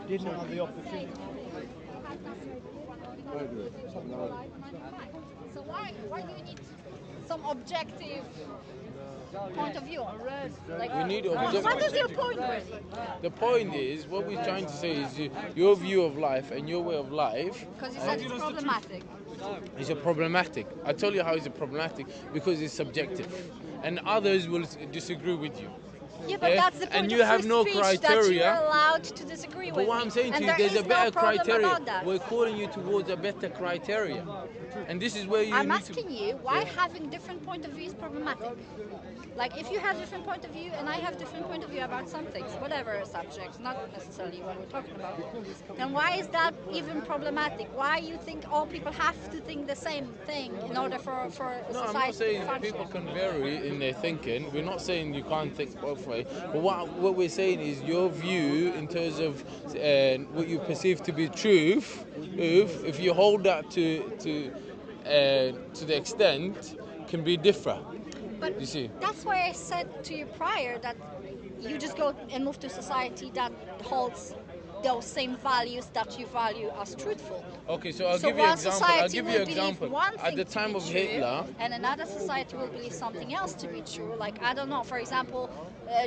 Didn't have the opportunity. So why do you need some objective point of view on this? Like, We need what objective. is your point really? The point is, what we're trying to say is your view of life and your way of life Because you said it's problematic. is a problematic. I tell you how it's a problematic because it's subjective, and others will disagree with you. Yeah, but Yeah, that's the point and you of have free no speech, that criteria. you're allowed to disagree But with what me. I'm saying to And you, there's a is no better problem criteria. about that. We're calling you towards a better criteria, and this is where you I'm need asking you why having different point of view is problematic. Like if you have different point of view and I have different point of view about some things, whatever subjects, not necessarily what we're talking about, then why is that even problematic? Why you think all people have to think the same thing in order for a No, society I'm not saying to function? people can vary in their thinking. We're not saying you can't think both ways. But what we're saying is your view in terms of what you perceive to be truth. If you hold that to the extent, can be different. But You see? that's why I said to you prior that you just go and move to a society that holds those same values that you value as truthful. Okay, so I'll So give you an one example. society I'll give you will an believe example. one At thing the to time be of true, Hitler, and another society will believe something else to be true. Like, I don't know, for example,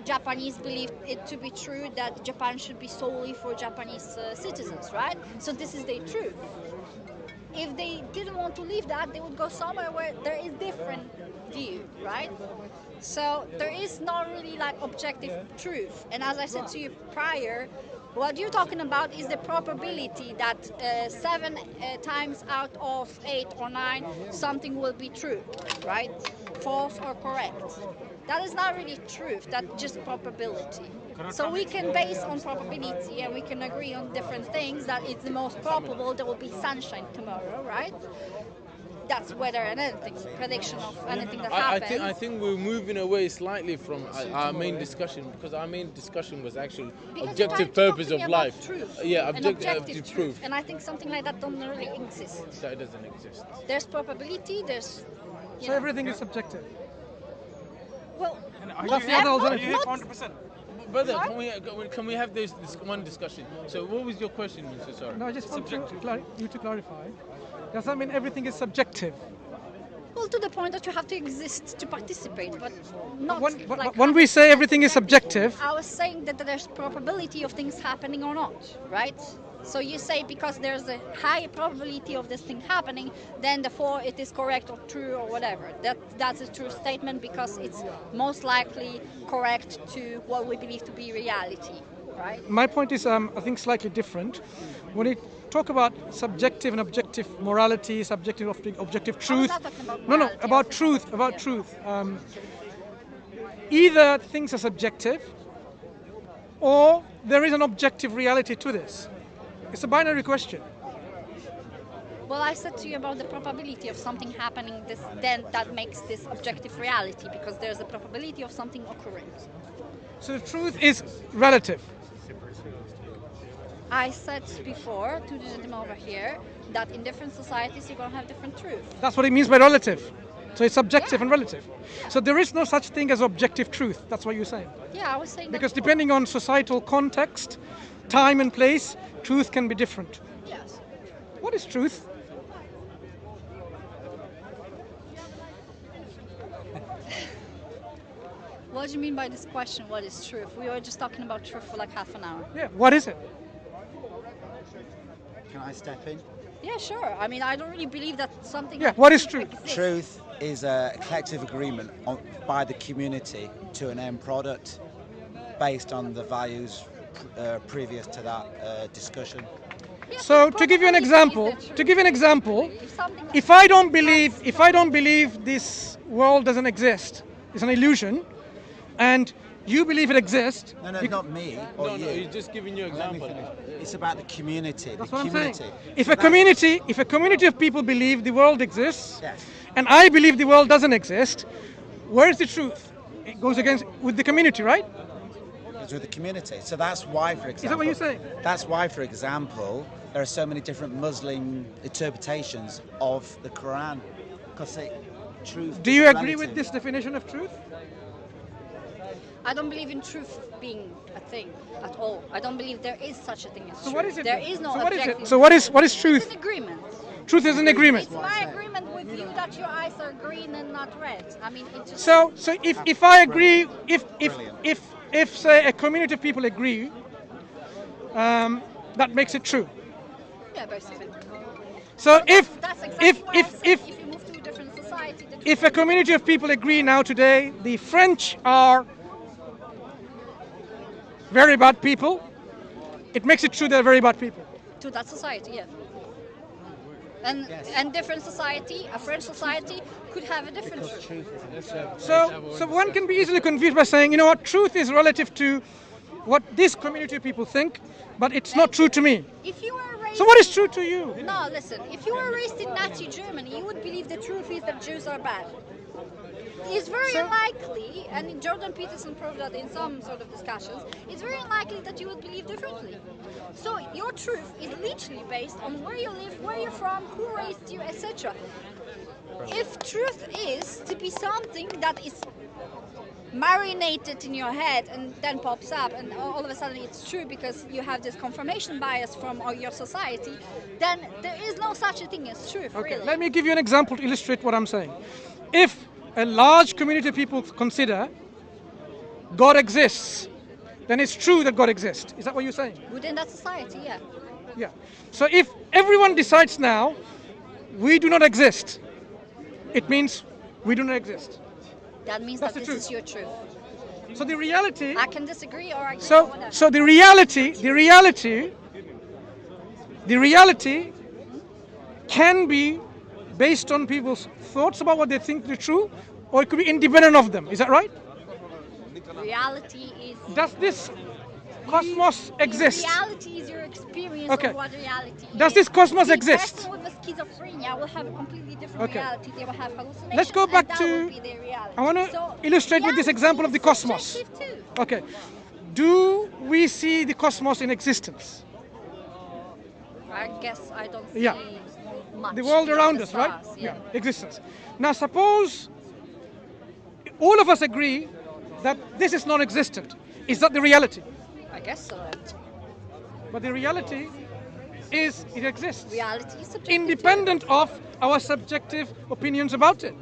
Japanese believe it to be true that Japan should be solely for Japanese citizens, right? So this is their truth. If they didn't want to leave that, they would go somewhere where there is different view, right? So there is not really like objective truth. And as I said to you prior, what you're talking about is the probability that 7 times out of 8 or 9 something will be true, right? False or correct. That is not really truth, that's just probability. So we can base on probability and we can agree on different things that it's the most probable there will be sunshine tomorrow, right? That's weather and anything, prediction of anything that happens. I think we're moving away slightly from our main discussion because our main discussion was actually Because you're trying objective to talk purpose to me of about life. Truth, Yeah, and objective proof. truth. And I think something like that don't really exist. That doesn't exist. There's probability, there's you So know. everything is subjective. Well, That's the other alternative. not- 100%. Brother, can we have this one discussion? So what was your question, Mr. Sorry? No, I just want you to clarify. Does that mean everything is subjective? well, to the point that you have to exist to participate, but not like When we say everything is subjective, I was saying that there's probability of things happening or not, right? So you say because there's a high probability of this thing happening, then therefore it is correct or true or whatever. That's a true statement because it's most likely correct to what we believe to be reality, right? my point is, I think, slightly different. When we talk about subjective and objective morality, subjective objective truth. not talking about No, morality, I about was truth. talking About about- truth. Either things are subjective, or there is an objective reality to this. It's a binary question. Well, I said to you about the probability of something happening, then that makes this objective reality because there's a probability of something occurring. So the truth is relative. I said before to the gentleman over here that in different societies you're going to have different truth. That's what it means by relative. So it's subjective and relative. So there is no such thing as objective truth. That's what you're saying. Yeah, I was saying Because that before. depending on societal context, time and place, truth can be different. Yes. What is truth? What do you mean by this question? What is truth? We were just talking about truth for like half an hour. Yeah, what is it? Can I step in? Yeah, sure. I mean, I don't really believe that something. Yeah, like what is truth? exists. Truth is a collective agreement by the community to an end product based on the values previous to that discussion. Yeah, So but to give you an probability example, is the to give you an truth. example, something if I don't believe this world doesn't exist, it's an illusion, and you believe it exists, No, not me or No, you. no, he's just giving you an Let me example. finish. It's about the community. that's the what I'm community. saying. If a community of people believe the world exists, Yes. and I believe the world doesn't exist, where's the truth? It goes against with the community, right? It's with the community. So that's why, for example. that what you're saying? That's why, for example, there are so many different Muslim interpretations of the Quran, because truth. Do is you agree relative. with this definition of truth? I don't believe in truth being a thing at all. I don't believe there is such a thing as So truth. what is it? There then? is no So what is objective. it? So what is truth? It's an agreement. Truth is an agreement. It's my agreement with you that your eyes are green and not red. I mean, it just. So if I agree, Brilliant. if say a community of people agree, that makes it true. Yeah, basically. So if That's exactly if what I if said. if If you move to a different society, the if a community of people agree now today, the French are very bad people, it makes it true they're very bad people. to that society, yeah. And Yes. and different society, a French society, could have a different. So one can be easily confused by saying, you know what, truth is relative to what this community of people think, but it's not true to me. If you were raised. So what is true to you? No, listen. If you were raised in Nazi Germany, you would believe the truth is that Jews are bad. It's very So- unlikely, and Jordan Peterson proved that in some sort of discussions, it's very unlikely that you would believe differently. So your truth is literally based on where you live, where you're from, who raised you, etc. If truth is to be something that is marinated in your head and then pops up and all of a sudden it's true because you have this confirmation bias from your society, then there is no such a thing as truth, Okay, really. let me give you an example to illustrate what I'm saying. If a large community of people consider God exists, then it's true that God exists. Is that what you're saying? Within that society, yeah. Yeah. So if everyone decides now, we do not exist, it means we do not exist. That means That's that the this truth. is your truth. So the reality, I can disagree or agree or so whatever. so the reality can be based on people's thoughts about what they think is true, or it could be independent of them. Is that right? Reality is. Does this cosmos exist? Reality is your experience Okay. of what reality is. Does this cosmos The exist? person with the schizophrenia will have a completely different Okay. reality. They will have hallucinations. Let's go back and that to- will be their reality. I want to So illustrate with this reality example of the is cosmos. subjective too. Okay. Do we see the cosmos in existence? I guess I don't see Yeah. much. The world beyond around the us, right? stars, yeah. Existence. Now suppose all of us agree that this is non-existent. Is that the reality? I guess so. But the reality is it exists, Reality is subjective. independent of our subjective opinions about it.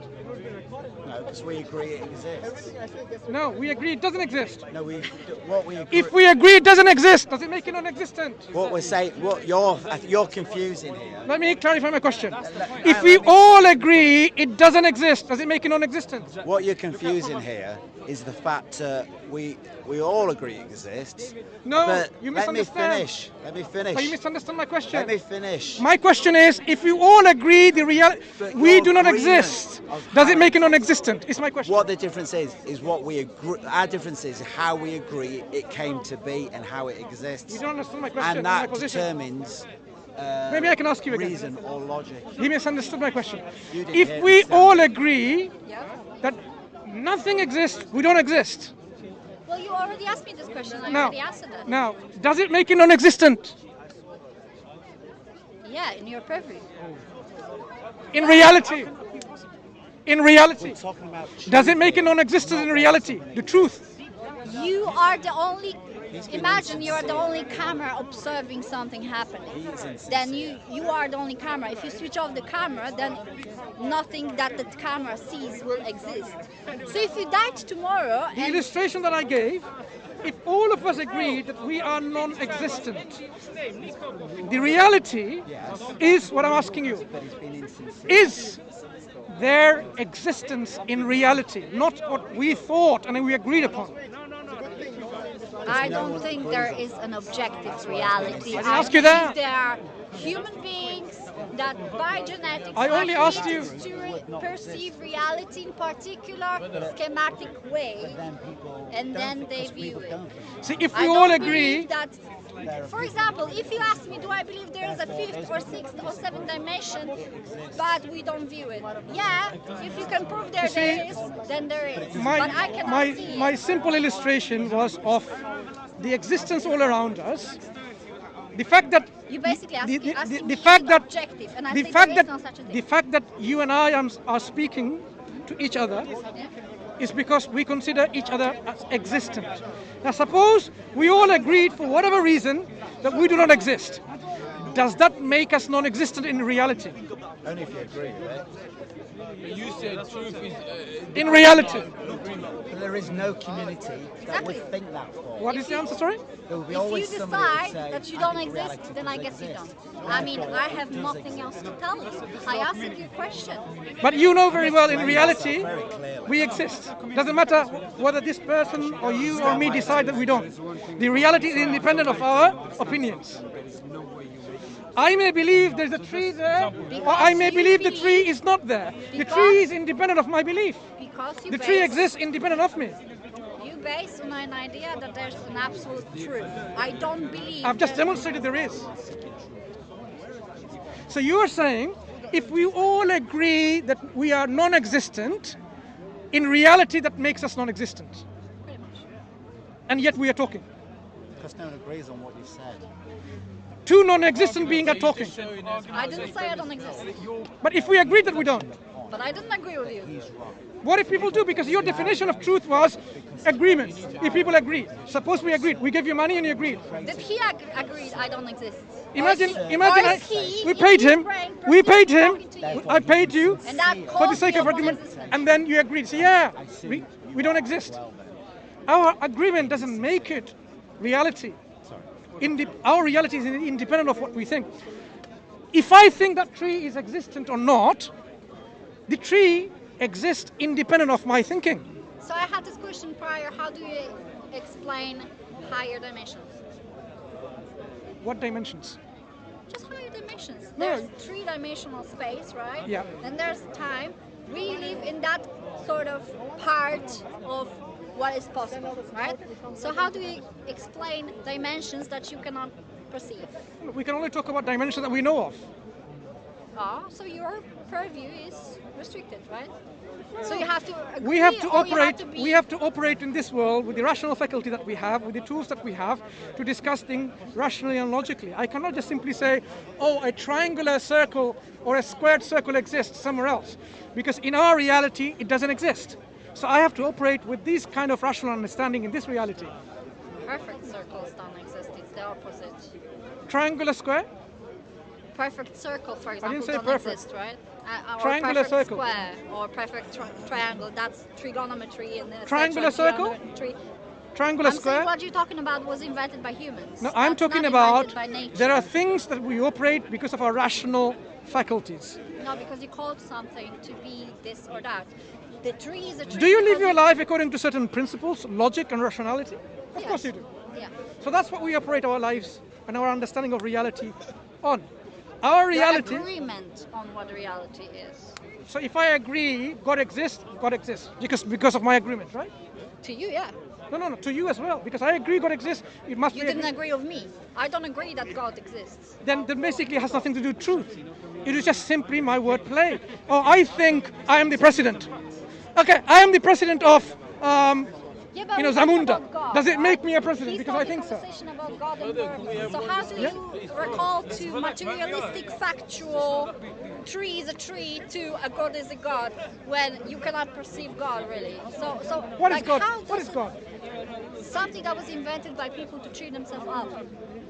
No, because we agree it exists. No, we agree it doesn't exist. No, what we agree. If we agree it doesn't exist, does it make it non-existent? What we're saying, what you're confusing here. Let me clarify my question. If we all agree it doesn't exist, does it make it non-existent? What you're confusing here is the fact we all agree it exists. No, but you let me misunderstand. finish. Let me finish. But you misunderstand my question. Let me finish. My question is, if you all agree the But we your do not agreement exist, of does it how make it it non-existent? Is my question. What the difference is what we agree. Our difference is how we agree it came to be and how it exists. You don't understand my question. And my that position. determines Maybe I can ask you again. reason or logic. He misunderstood my question. You didn't If hear we me stand all up. agree Yeah. that nothing exists, we don't exist. Well, you already asked me this question. I Now, already answered that. now, does it make it non-existent? Yeah, in your purview. In reality. In reality. We're talking about Does it make it non-existent in reality? The truth. You are the only. Imagine you are the only camera observing something happening. Then you are the only camera. If you switch off the camera, then nothing that the camera sees will exist. So if you died tomorrow The and illustration that I gave, if all of us agree that we are non-existent, the reality is what I'm asking you. Is their existence in reality, not what we thought and we agreed upon? I don't think there is an objective reality. I ask you that. There are human beings that by genetics I only are asked you- created to perceive reality in particular schematic way, and then they view it. See, if I we don't all believe agree, that. For example, if you ask me, do I believe there is a fifth or sixth or seventh dimension, but we don't view it? Yeah, if you can prove there is, then there is. But I cannot see my it. simple illustration was of the existence all around us. The fact that You basically asking the me fact is that objective, and I the say fact there is that no such a thing. the fact that you and I are speaking to each other is because we consider each other as existent. Now suppose we all agreed for whatever reason that we do not exist. Does that make us non-existent in reality? Only if you agree with it. You said truth is In reality. But there is no community that would think that for. What is the answer, sorry? There will be If you always somebody that would decide say, that you "I don't think reality exist, then I does guess you exist." don't. I mean, I have nothing else to tell you. I asked you a question. But you know very well in reality, Very clearly. we exist. Doesn't matter whether this person or you or me decide that we don't. The reality is independent of our opinions. I may believe there's a tree there, or I may believe the tree is not there. The tree is independent of my belief. Because you The tree base- exists independent of me. You base on an idea that there's an absolute truth. I don't believe. I've just that- demonstrated there is. So you are saying, if we all agree that we are non-existent, in reality that makes us non-existent. And yet we are talking. Because no one agrees on what you said. Two non-existent beings are talking. I didn't say I don't exist, But if we agree that we don't, but I didn't agree with you. what if people do? Because your definition of truth was agreement. If people agree. Suppose we agreed. We gave you money and you agreed. Did he agreed I don't exist? Imagine, Or is imagine he we in paid his him. brain We paid him. talking to you? I paid you And that for the sake of caused argument. non-existence. And then you agreed. So yeah, we don't exist. Our agreement doesn't make it reality. Our reality is independent of what we think. If I think that tree is existent or not, the tree exists independent of my thinking. So I had this question prior. How do you explain higher dimensions? What dimensions? Just higher dimensions. No. There's three-dimensional space, right? Yeah. Then there's time. We live in that sort of part of what is possible, right? So how do we explain dimensions that you cannot perceive? We can only talk about dimensions that we know of. So your purview is restricted, right? So you have to agree, We have to or you operate. have to be- We have to operate in this world with the rational faculty that we have, with the tools that we have, to discuss things rationally and logically. I cannot just simply say, "Oh, a triangular circle or a squared circle exists somewhere else," because in our reality it doesn't exist. So I have to operate with this kind of rational understanding in this reality. Perfect circles don't exist. It's the opposite. Triangular square, Perfect circle, for example, didn't say don't perfect. exist, right? Or Triangular perfect circle. square or perfect triangle. That's trigonometry and Triangular circle? triangular I'm square. saying what you're talking about was invented by humans. No, I'm That's talking not about invented by nature. there are things that we operate because of our rational faculties. No, because you called something to be this or that. The tree is a tree. Do you live because your life according to certain principles, logic and rationality? Of course you do. Yeah. So that's what we operate our lives and our understanding of reality on. Our reality. Your agreement on what reality is. So if I agree God exists, God exists. Because of my agreement, right? To you, yeah. No, to you as well. Because I agree God exists, it must You be didn't agree- agree with me. I don't agree that God exists. then basically has nothing to do with truth. It is just simply my word play. Oh, I think I am the president. Okay, I am the president of Yeah, but You know, we're talking Zamunda. about God, Does it make right? me a president? He's Because I talking think so. conversation about God and purpose. So how do you recall to materialistic, factual, tree is a tree to a God is a God when you cannot perceive God really? So What is like, God? how What does is God? something that was invented by people to treat themselves up,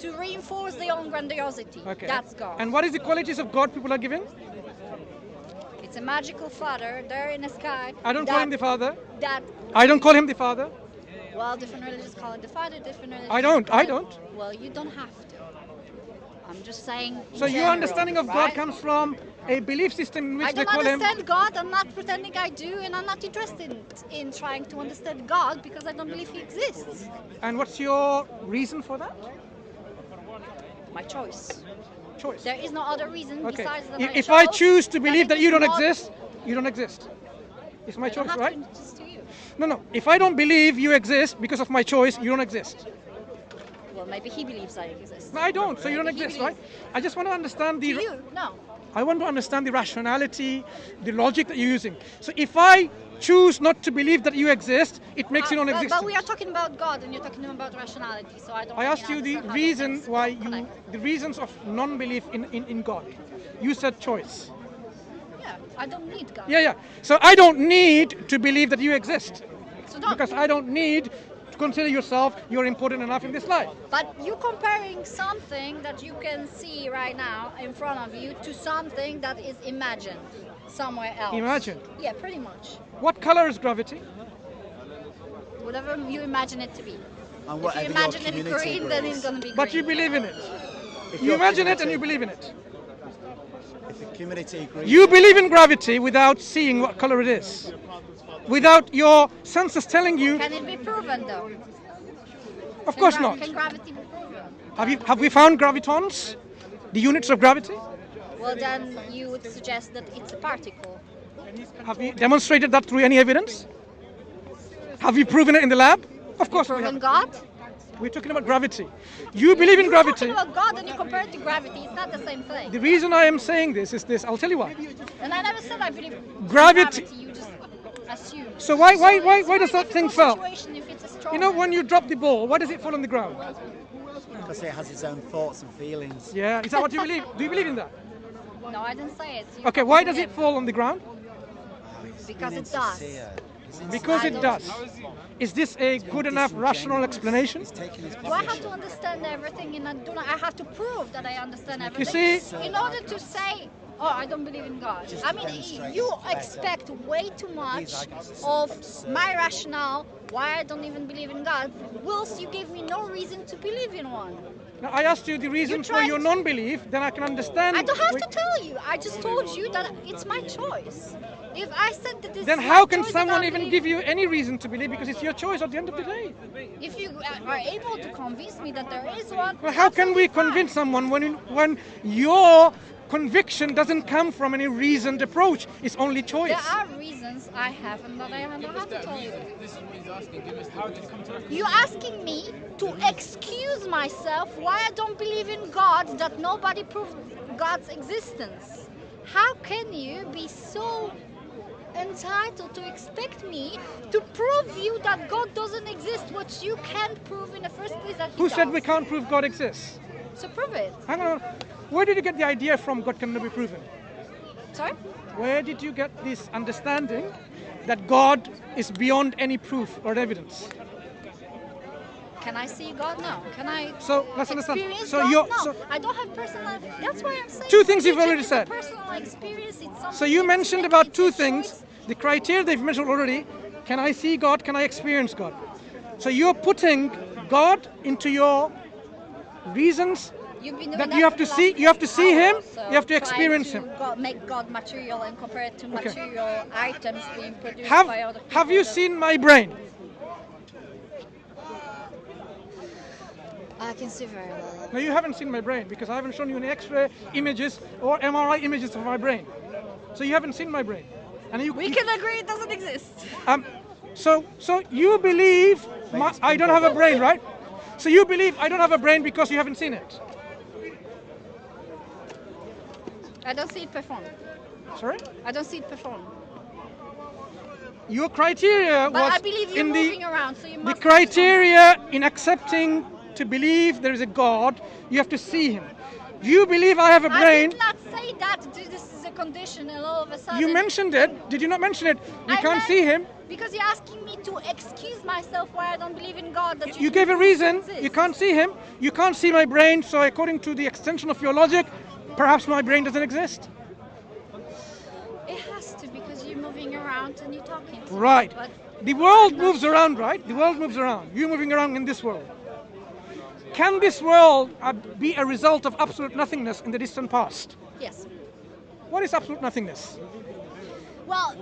to reinforce their own grandiosity? Okay. That's God. And what is the qualities of God people are given? It's a magical father there in the sky. I don't call him the Father. That I don't call him the Father. well, different religions call it the father, different religions. I don't, call I it- don't. Well, you don't have to. I'm just saying. in So your general, understanding of God right? comes from a belief system in which I they don't call him. understand God. I'm not pretending I do, and I'm not interested in trying to understand God because I don't believe He exists. And what's your reason for that? My choice. Choice. There is no other reason Okay. besides that If I chose choose to believe it that you is don't not- exist, you don't exist. It's my I don't choice, have right? to insist to you. No. If I don't believe you exist because of my choice, you don't exist. Well, maybe He believes I exist. No, I don't. So you don't Maybe he exist, right? believes. I just want to understand the. To you, no. I want to understand the rationality, the logic that you're using. So if I choose not to believe that you exist, it makes you non-existent. But we are talking about God, and you're talking about rationality. So I don't. I really asked you the understand how reason things why connect. the reasons of non-belief in God. You said choice. Yeah, I don't need God. Yeah. So I don't need to believe that you exist. So don't. Because I don't need to consider yourself you're important enough in this life. But you're comparing something that you can see right now in front of you to something that is imagined somewhere else. Imagined? Yeah, pretty much. What color is gravity? Whatever you imagine it to be. And If whatever you your imagine it community green, then agrees. it's going to be green. But you believe in it. If You your imagine it and community- you believe in it. If the community agrees. You believe in gravity without seeing what color it is. Without your senses telling you, Can it be proven though? of course not. Can gravity be proven? Have we found gravitons? The units of gravity? Well, then you would suggest that it's a particle. Have we demonstrated that through any evidence? Have we proven it in the lab? Of course we Proven have. God? We're talking about gravity. You believe in You're gravity. talking about God and you compare it to gravity. It's not the same thing. The reason I am saying this is this. I'll tell you why. And I never said I believe Gravity- in gravity. You just assume. So why it's does very that thing difficult fall? situation if it's a straw You know, man. when you drop the ball, why does it fall on the ground? Because it has its own thoughts and feelings. Yeah, is that what you believe? Do you believe in that? No, I didn't say it. You Okay, why copy does it him. fall on the ground? Because it He's does. insincere. He's Because I it don't- does. Is this a good enough rational explanation? He's taking his Do I have to position. understand everything in a, do I have to prove that I understand You everything? see- In order to say, oh, I don't believe in God. Just I mean, demonstrate you better. expect way too much These arguments are of absurd. my rationale why I don't even believe in God, whilst you gave me no reason to believe in one. Now, I asked you the reason for tried your to- non-belief, then I can understand. I don't have Wait, to tell you. I just told you that it's my choice. If I said that this Then is how my can choice, then someone I'll even believe- give you any reason to believe? Because it's your choice at the end of the day. If you are able to convince me that there is one, Well, how can we absolutely fine. convince someone when your conviction doesn't come from any reasoned approach? It's only choice. There are reasons I have and that I don't have to tell you. This is what he's asking. Give us the You're asking me to excuse myself why I don't believe in God, that nobody proved God's existence. How can you be so entitled to expect me to prove you that God doesn't exist, which you can't prove in the first place that He Who said does? we can't prove God exists? So prove it. Hang on. Where did you get the idea from God cannot be proven? Sorry? Where did you get this understanding that God is beyond any proof or evidence? Can I see God? No. Can I So, let's understand. experience So God? you're- No. so- I don't have personal. That's why I'm saying. Two things you've religion already is a said. Personal experience. It's something So you that's mentioned made, about it's two a things. choice. The criteria they've mentioned already. Can I see God? Can I experience God? So you're putting God into your reasons You've been doing that that you have for to the see. last You have to see Him. hour, so You have to trying experience to Him. make God material and compare it to Okay. material items being produced Have by other people. Have you that- seen my brain? I can see very well. No, you haven't seen my brain because I haven't shown you any X-ray images or MRI images of my brain. So you haven't seen my brain. And you, We can agree it doesn't exist. So you believe I don't have a brain, right? So you believe I don't have a brain because you haven't seen it. I don't see it perform. Sorry? I don't see it perform. Your criteria But was I believe you're in moving around, so you the must. criteria in accepting to believe there is a God, you have to see Him. You believe I have a I brain. did not say that this is a condition, and all of a sudden. You mentioned it. Did you not mention it? We I can't meant- see Him. Because you're asking me to excuse myself why I don't believe in God. That You gave a reason. exist. You can't see Him. You can't see my brain. So according to the extension of your logic, perhaps my brain doesn't exist. It has to because you're moving around and you're talking. To Right. Me, but The world I'm not moves around, right? The world moves around. You're moving around in this world. Can this world be a result of absolute nothingness in the distant past? Yes. What is absolute nothingness? Well,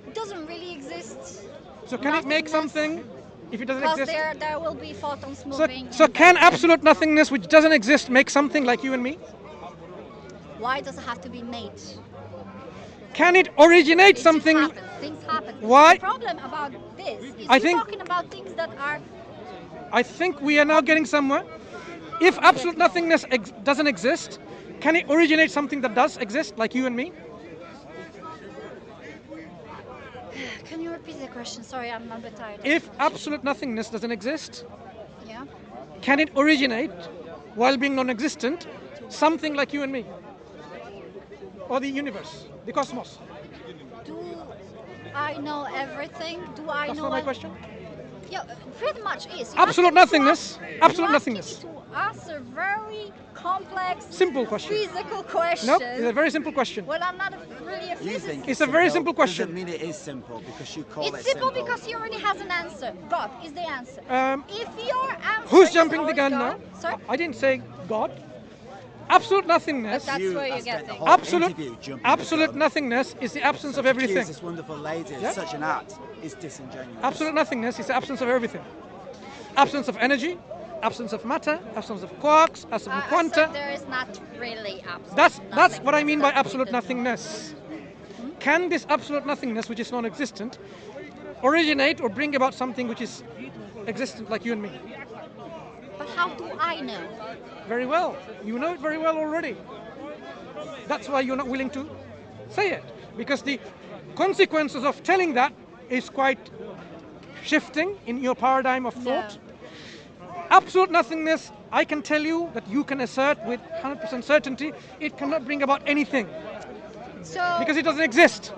it doesn't really exist. So can it make Nothingness. something if it doesn't Because exist? there will be photons So, moving. so and can that's- absolute nothingness, which doesn't exist, make something like you and me? Why does it have to be made? Can it originate It something? Just happens. Things happen. Why- The problem about this is I you're think- talking about things that are. I think we are now getting somewhere. If absolute nothingness doesn't exist, can it originate something that does exist, like you and me? Can you repeat the question? Sorry, I'm a bit tired. If absolute nothingness doesn't exist, Yeah. can it originate, while being non-existent, something like you and me? Or the universe, the cosmos? Do I know everything? Do I That's know? not my question. Yeah, pretty much is. You Absolute asking me to nothingness. ask- Absolute you're asking nothingness. me to answer very complex, Simple question. physical question. Nope, it's a very simple question. Well, I'm not really a You physicist. think It's a very simple question. Doesn't mean it is simple because you call It's it simple because he already has an answer. God is the answer. If your answer Who's is jumping the already gun now? God, Sorry? I didn't say God. Absolute nothingness. But that's You where you're have spent the getting. whole Absolute, interview jumping absolute the gun. nothingness is the absence So of to accuse everything. this wonderful lady of Yeah. such an act is disingenuous. Absolute nothingness is the absence of everything. Absence of energy, absence of matter, absence of quarks, absence of I said quanta. there is not really absolute That's what I mean by nothingness. absolute nothingness. Can this absolute nothingness, which is non-existent, originate or bring about something which is existent, like you and me? But how do I know? Very well. You know it very well already. That's why you're not willing to say it. Because the consequences of telling that is quite shifting in your paradigm of thought. Absolute nothingness, I can tell you that you can assert with 100% certainty, it cannot bring about anything So, because it doesn't exist.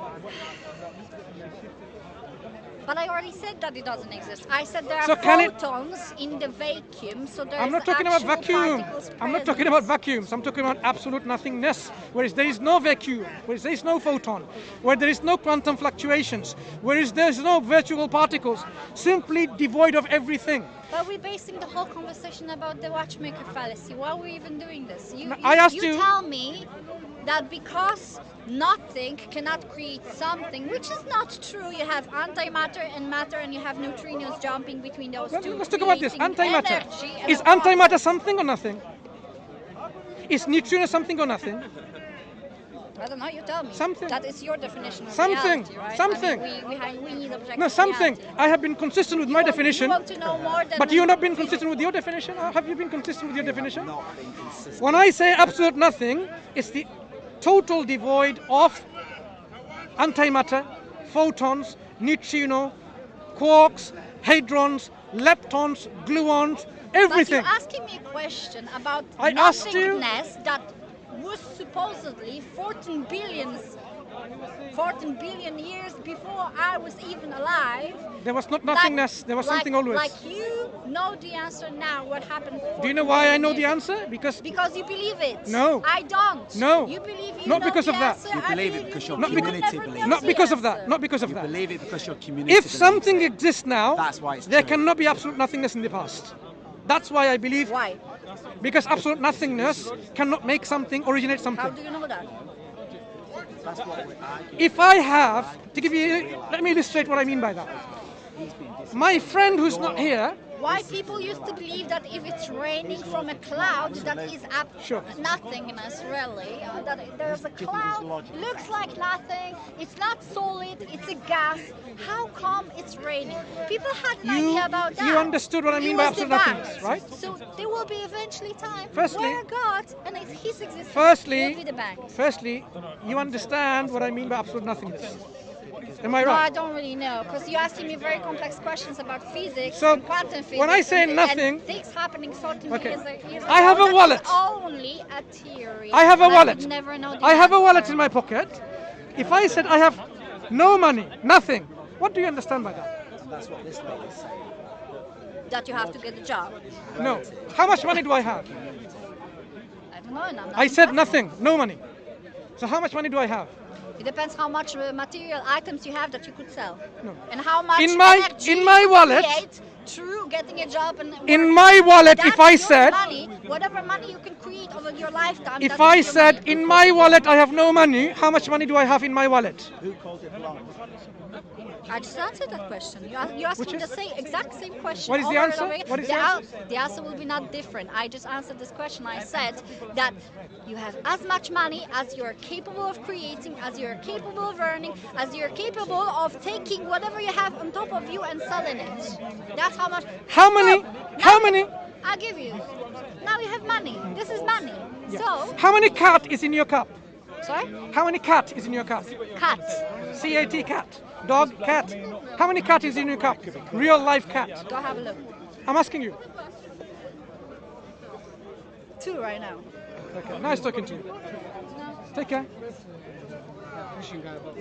but I already said that it doesn't exist. I said there are So can it- photons in the vacuum, so there's I'm not talking about actual vacuum. particles I'm not present. talking about vacuums. I'm talking about absolute nothingness, whereas there is no vacuum, whereas there is no photon, where there is no quantum fluctuations, whereas there is no virtual particles, simply devoid of everything. But we're basing the whole conversation about the watchmaker fallacy. Why are we even doing this? I asked you- tell me that because nothing cannot create something, which is not true. You have antimatter and matter, and you have neutrinos jumping between those two. Let's talk about this. creating Antimatter. energy and Is a quantum. antimatter something or nothing? Is neutrino something or nothing? I don't know. You tell me. Something. That is your definition of Something. reality, right? Something. I mean, we need objective No, something. reality. I have been consistent with my definition, You want to know more than but you have not been consistent with your definition. Or have you been consistent with your definition? Not being consistent. When I say absolute nothing, it's the total devoid of antimatter, photons, neutrino, quarks, hadrons, leptons, gluons, everything. But you're asking me a question about I asked you- nothingness that was supposedly 14 billion years before I was even alive. There was not nothingness, there was something always. Like you know the answer now, what happened 14 Do you know why I billion know the years? answer? Because Because you believe it. No. I don't. No. You believe you Not know because the of that. answer, You I believe it believe because you your will community never believes know it. not the because of that. answer. Not because of You that. believe it because your community If believes something it. exists now, That's why it's there true. cannot be absolute nothingness in the past. That's why I believe, Why? because absolute nothingness cannot make something originate How something. do you know that? That's what we're arguing. If I have, to give you, let me illustrate what I mean by that. My friend who's not here, Why people used to believe that if it's raining from a cloud, that is Sure. nothingness really. That there's a cloud, looks like nothing, it's not solid, it's a gas. How come it's raining? People had an You- idea about that. you understood what I mean It by was the absolute nothingness, banks. right? So there will be eventually time Firstly- where God and His existence Firstly, will be the banks. you understand what I mean by absolute nothingness. Am I No, I right? don't really know, because you're asking me very complex questions about physics So, and quantum physics. when I say and nothing- things happening 14 Okay. years I have ago, a that wallet. is only a theory. I have a and wallet. would never know the I have a answer. wallet in my pocket. If I said I have no money, nothing, what do you understand by that? And that's what this lady is saying. That you have to get a job. No. How much money do I have? I don't know, and I'm not I said impressed. nothing, no money. So how much money do I have? It depends how much material items you have that you could sell. No. And how much In my- energy in my you wallet- create through getting a job and In work. my wallet, That's if I your said, money, whatever money you can create over your lifetime. if that I is your said money. in my wallet I have no money, how much money do I have in my wallet? Who called it blonde? I just answered that question. You asked Which me the is? exact same question. What is the over and answer? over again. What is the, the answer? the answer will be not different. I just answered this question. I said that you have as much money as you're capable of creating, as you're capable of earning, as you're capable of taking whatever you have on top of you and selling it. That's how much. How many? No, How now- many? I'll give you. Now you have money. This is money. So, How many cat is in your cup? sorry? How many cat is in your cup? Cut. C-A-T, cat. Dog, cat. How many cat is in your cup? Real life cat. Go have a look. I'm asking you. 2 right now. Okay, nice talking to you. Take care. yapmışsın galiba.